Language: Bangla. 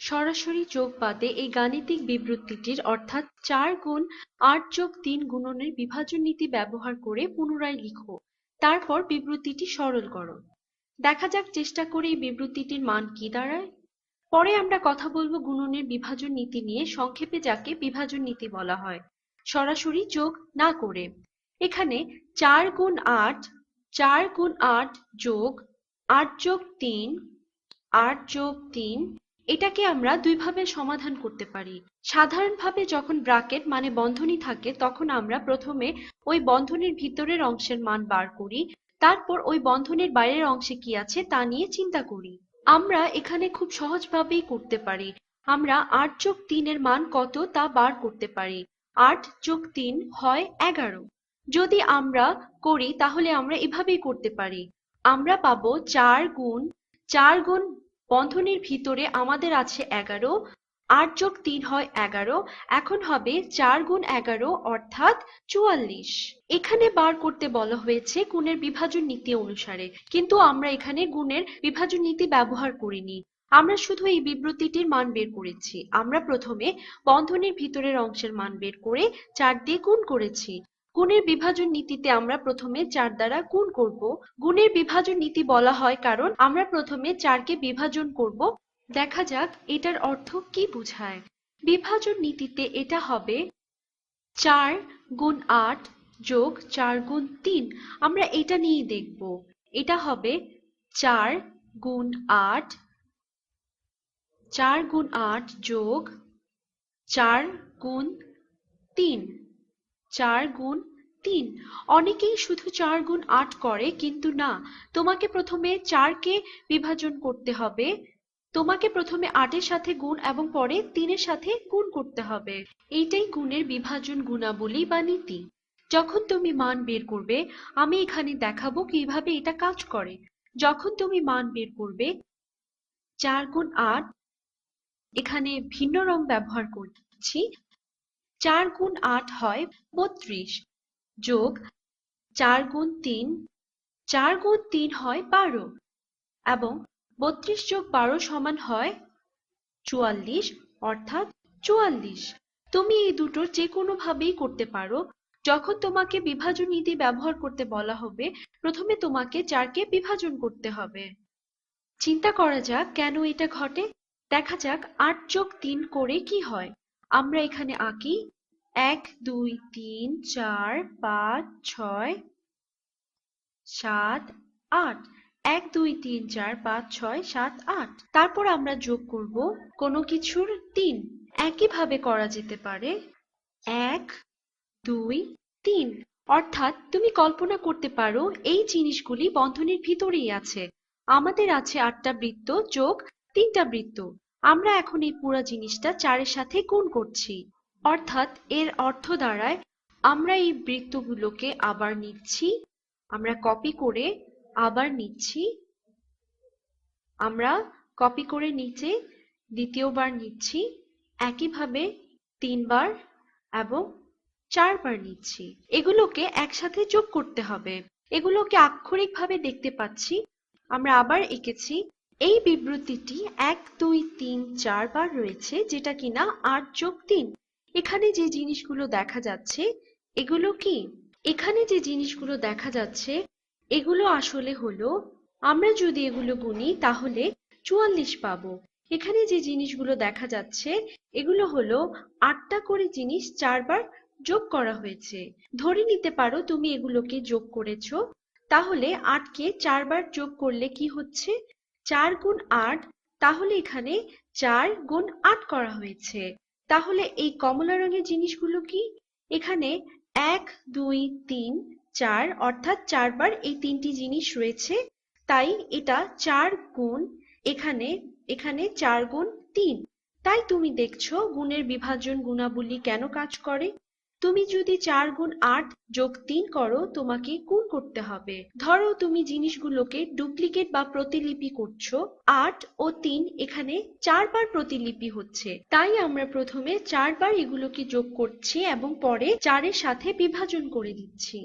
সরাসরি যোগ বাদে এই গাণিতিক বিবৃতিটির অর্থাৎ ৪ গুণ ৮ যোগ ৩ গুণনের বিভাজন নীতি ব্যবহার করে পুনরায় লিখো। তারপর বিবৃতিটি সরল করো। দেখা যাক চেষ্টা করে এই বিবৃতিটির মান কি দাঁড়ায়। পরে আমরা কথা বলবো গুণনের বিভাজন নীতি নিয়ে, সংক্ষেপে যাকে বিভাজন নীতি বলা হয়, সরাসরি যোগ না করে। এখানে ৪ গুণ ৮ যোগ ৮ যোগ ৩ ৮ যোগ ৩ এটাকে আমরা দুইভাবে সমাধান করতে পারি। সাধারণভাবে যখন ব্র্যাকেট মানে বন্ধনী থাকে তখন আমরা প্রথমে ওই বন্ধনীর ভিতরের অংশের মান বার করি, তারপর ওই বন্ধনীর বাইরের অংশে কি আছে তা নিয়ে চিন্তা করি। আমরা এখানে খুব সহজভাবেই করতে পারি। আমরা ৮ যোগ ৩ এর মান কত তা বার করতে পারি। ৮ যোগ ৩ হয় ১১। যদি আমরা করি তাহলে আমরা এভাবেই করতে পারি। আমরা পাবো ৪ গুণ বন্ধনীর ভিতরে আমাদের আছে ১১, ৮ যোগ ৩ হয় ১১, এখন হবে ৪ গুণ ১১ অর্থাৎ ৪৪। এখানে বার করতে বলা হয়েছে গুণের বিভাজন নীতি অনুসারে, কিন্তু আমরা এখানে গুণের বিভাজন নীতি ব্যবহার করিনি। আমরা শুধু এই বিবৃতিটির মান বের করেছি। আমরা প্রথমে বন্ধনীর ভিতরের অংশের মান বের করে ৪ দিয়ে গুণ করেছি। গুণের বিভাজন নীতিতে আমরা প্রথমে ৪ দ্বারা গুণ করব। গুণের বিভাজন নীতি বলা হয় কারণ আমরা প্রথমে ৪ কে বিভাজন করব। দেখা যাক এটার অর্থ কি বোঝায়। বিভাজন নীতিতে এটা হবে ৪ গুণ ৮ যোগ ৪ গুণ ৩। আমরা এটা নিয়েই দেখব। এটা হবে ৪ গুণ ৮ যোগ ৪ গুণ ৩ ৪ গুণ ৩। অনেকেই শুধু ৪ গুণ ৮ করে, কিন্তু না, তোমাকে প্রথমে ৪ কে বিভাজন করতে হবে। তোমাকে প্রথমে ৮ এর সাথে গুণ এবং পরে ৩ এর সাথে গুণ করতে হবে। এইটাই গুণের বিভাজন গুণাবলী বা নীতি। যখন তুমি মান বের করবে, আমি এখানে দেখাবো কিভাবে এটা কাজ করে। যখন তুমি মান বের করবে ৪ গুণ ৮, এখানে ভিন্ন রং ব্যবহার করছি। ৪ গুণ ৮ হয় ৩২ যোগ ৪ গুণ ৩, ৪ গুণ ৩ হয় ১২ এবং ৩২ যোগ ১২ সমান হয় ৪৪ অর্থাৎ ৪৪। তুমি এই দুটোর যে কোনো ভাবেই করতে পারো। যখন তোমাকে বিভাজন নীতি ব্যবহার করতে বলা হবে, প্রথমে তোমাকে ৪ কে বিভাজন করতে হবে। চিন্তা করা যাক কেন এটা ঘটে। দেখা যাক ৮ যোগ ৩ করে কি হয়। আমরা এখানে আঁকি ১ ২ ৩ ৪ ৫ ৬ ৭ ৮। ১ ২ ৩ ৪ ৫ ৬ ৭ ৮। তারপর আমরা যোগ করব কোনো কিছুর ৩। একইভাবে করা যেতে পারে ১ ২ ৩। অর্থাৎ তুমি কল্পনা করতে পারো এই জিনিসগুলি বন্ধনীর ভিতরেই আছে। আমাদের আছে ৮টা বৃত্ত যোগ ৩টা বৃত্ত। আমরা এখন এই পুরো জিনিসটা ৪ এর সাথে গুণ করছি। অর্থাৎ এর অর্থ দাঁড়ায় আমরা এই বৃত্তগুলোকে আবার নিচ্ছি, আমরা কপি করে আবার নিচ্ছি, আমরা কপি করে নিচে দ্বিতীয়বার নিচ্ছি, একইভাবে ৩ বার এবং ৪ বার নিচ্ছি। এগুলোকে একসাথে যোগ করতে হবে। এগুলোকে আক্ষরিকভাবে দেখতে পাচ্ছি। আমরা আবার এঁকেছি। এই বিবৃতিটি ১ ২ ৩ ৪ বার রয়েছে, যেটা কিনা ৮ যোগ ৩। এখানে যে জিনিসগুলো দেখা যাচ্ছে এগুলো কি? এখানে যে জিনিসগুলো দেখা যাচ্ছে এগুলো আসলে হলো, আমরা যদি এগুলো গুনি তাহলে ৪৪ পাবো। এখানে যে জিনিসগুলো দেখা যাচ্ছে এগুলো হলো ৮টা করে জিনিস ৪ বার যোগ করা হয়েছে। ধরে নিতে পারো তুমি এগুলোকে যোগ করেছো। তাহলে ৮ কে ৪ বার যোগ করলে কি হচ্ছে? ৪ গুণ ৮। তাহলে এখানে ৪ গুণ ৮ করা হয়েছে। তাহলে এই কমলা রঙের জিনিসগুলো কি? এখানে ১ ২ ৩ ৪ অর্থাৎ ৪ বার এই ৩টি জিনিস রয়েছে। তাই এটা ৪ গুণ এখানে ৪ গুণ ৩। তাই তুমি দেখছো গুণের বিভাজন গুণাবলী কেন কাজ করে। তুমি যদি ৪ গুণ ৮ যোগ ৩ করো, তোমাকে গুণ করতে হবে। ধরো তুমি জিনিসগুলোকে ডুপ্লিকেট বা প্রতিলিপি করছো। ৮ ও ৩ এখানে ৪ বার প্রতিলিপি হচ্ছে। তাই আমরা প্রথমে ৪ বার এগুলোকে যোগ করছি এবং পরে ৪ এর সাথে বিভাজন করে দিচ্ছি।